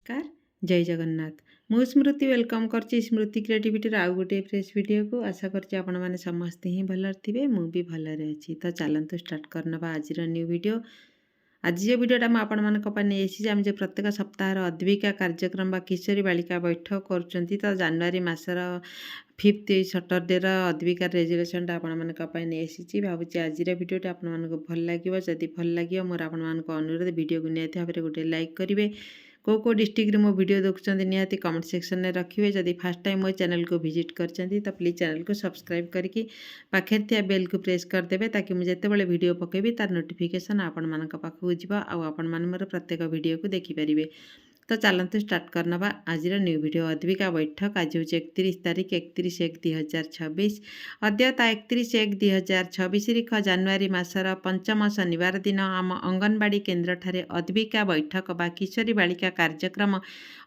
नमस्कार जय जगन्नाथ मु स्मृति वेलकम करची स्मृति क्रिएटिविटी आउ गोटे फ्रेश वीडियो को आशा करची आपण माने समस्ते ही भलर थिबे मु भी भलरे अछि तो चलंतु स्टार्ट करनबा आज न्यू वीडियो। आज जो वीडियोटा मैं आपण मानक पय नै एसी आम जे प्रत्येक सप्ताह अद्विका कार्यक्रम बा किशोरी बालिका बैठक करूछंती तो जनवरी मासर 5th सैटरडे अद्विका रेजुलेशनटा आपण मानक पय नै एसी भाबुची आज वीडियोटा आपण मानक भल लागिवो जदि भल लागिवो मोर आपण मानक अनुरोध वीडियो को नियति भाबरे गोटे लाइक करिवे को डिस्ट्रिक्ट मो वीडियो देखुं निहाती कमेंट सेक्शन में रखिए जदि फास्ट टाइम मो चैनल को विजिट करछंती तो प्लीज चैनल को सब्सक्राइब करके पाखे थिया बेल को प्रेस करदेवे ताकि मुझे जितेबाला वीडियो पकेबी तार नोटिफिकेशन आपण मानक पाखु जीवा आ आपण मान मोर प्रत्येक वीडियो को देखि परिबे। तो चलते स्टार्ट करनबा आज न्यू वीडियो अद्विका बैठक आज हूँ 31 तारीख 31/1/2026 अद्यता 31/1/2026 तारीख जनवरी मासर पंचम शनिवार दिन आम अंगनवाड़ी केन्द्र ठारे अद्विका बैठक बा किशोरी बालिका कार्यक्रम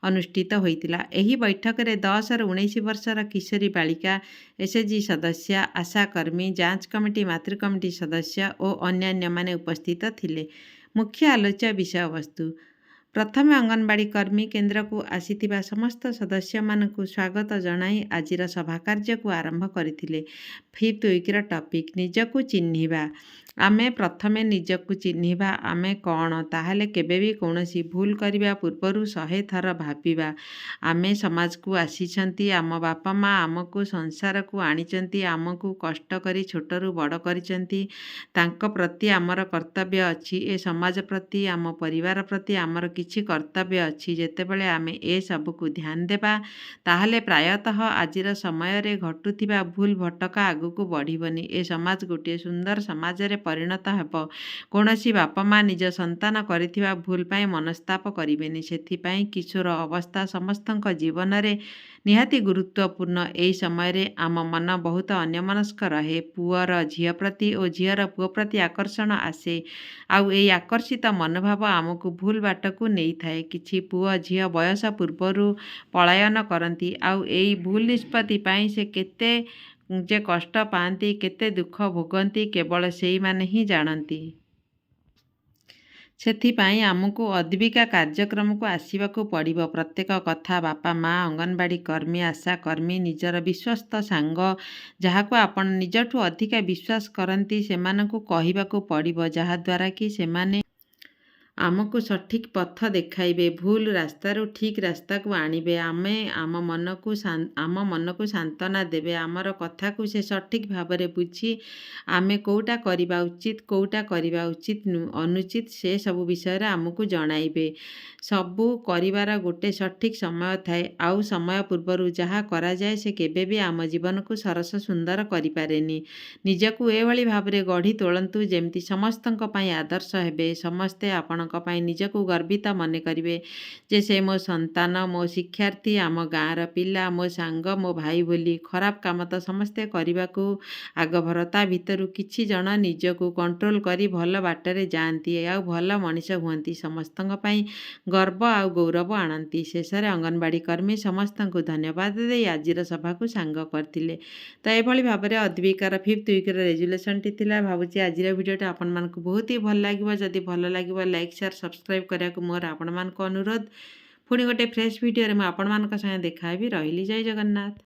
अनुष्ठित होइतिला। एही बैठक रे 10 ରୁ 19 वर्षर किशोरी बालिका एसएचजी सदस्य आशाकर्मी जांच कमिटी मातृ कमिटी सदस्य और अन्यान्य माने उपस्थित थिले। मुख्य आलोच्य विषय वस्तु प्रथम अंगनवाड़ी कर्मी केन्द्र को आसीथिबा समस्त सदस्य मानकु स्वागत जनाई आजिर सभा कार्य को आरंभ करथिले। 5th वीकर टॉपिक निजकु चिन्हिबा आमे प्रथमे निजकु चिन्हिबा आमे कौन ताहले केबे भी कौनसी भूल करिबा पूर्वरु 100 थर भाबिबा आमे समाज को आसीछंती आम बापा माँ आमको संसार को आनिचंती आमको कष्ट करी छोटरू बड़ करिचंती तांको प्रति आमर कर्तव्य अछि ए समाज प्रति आम परिवार प्रति आमर किछि कर्तव्य अछि जेतेबेले आमे ए सब को ध्यान देबा ताहले प्रायतः आजिर समय रे घटुथिबा भूल भटका आगु को बढ़िबनी ए समाज गोटे सुंदर समाज रे परिणत हेब। कोनोसी बापा माँ निज संतान करिथिबा भूल पाई मनस्ताप करिबेनी सेथिपाई किशोर अवस्था समस्तक जीवन रे निहाती गुरुत्वपूर्ण एई समय रे आम मन बहुत अन्यमनस्क रहे पुअर झियो प्रति और झियर पुओ प्रति आकर्षण आसे आउ एई आकर्षित मनोभाव आमको भूल बाटकू नहीं थाए किछि पुओ झियो बयस पूर्वरु पलायन करती आउ एई भूल निष्पत्ति पाई से केते जे कष्ट पाती केते दुख भोगती केवल सेई माने ही जानती। सेथिपाई आमको अद्विका कार्यक्रम को आसवाक पड़ो प्रत्येक कथा बापा माँ अंगनवाड़ी कर्मी आशा कर्मी निजर विश्वस्त सांग जहाँ आपण निजठू अधिका विश्वास करती से कहवाक पड़ो जहाद्वारा कि सेमाने आमको सठिक पथ देखाइबे भूल रास्तारू ठीक रास्ता को आणिबे आमे आम मन को सांत्वना देबे आमर कथा को से सठिक भावरे बुझी आमे कोउटा करिबा उचित कोउटा करिबा उचित अनुचित से सब विषय रे आमको जणाइबे। सबू करिवार गोटे सठिक समय थाए आउ समय पूर्वरु जहाँ करा जाए से केबे भी आम जीवन को सरस सुंदर करि पारेनी। निजकु एभली भावरे गढ़ी तोलंतु जेमती समस्तंक पई आदर्श हेबे समस्ते आपण निजकु गर्वित मन करिवे जे से मो संतान मो शिक्षार्थी आम गाँवर पिला मो सांग मो भाई बोली खराब काम तो समस्ते करने आगभरता भितर किछि जन निजकु कंट्रोल करी भल बाटरे जाती आ भल मनीष हुंती समस्त गर्व आ गौरव आणती। शेष में अंगनवाड़ी कर्मी समस्त को धन्यवाद दे आज सभा को सांग करते। तो ये भाव में अद्विकार 5th वीकर रेजुलेशन टी भावुची आज वीडियोटा आपण मानक बहुत ही भल लगे जदि भल लगे लाइक शेयर सब्सक्राइब करने को मोर आपण मानक अनुरोध। पुणी गोटे फ्रेश वीडियो में आपण मानक संगे देखा भी रही जय जगन्नाथ।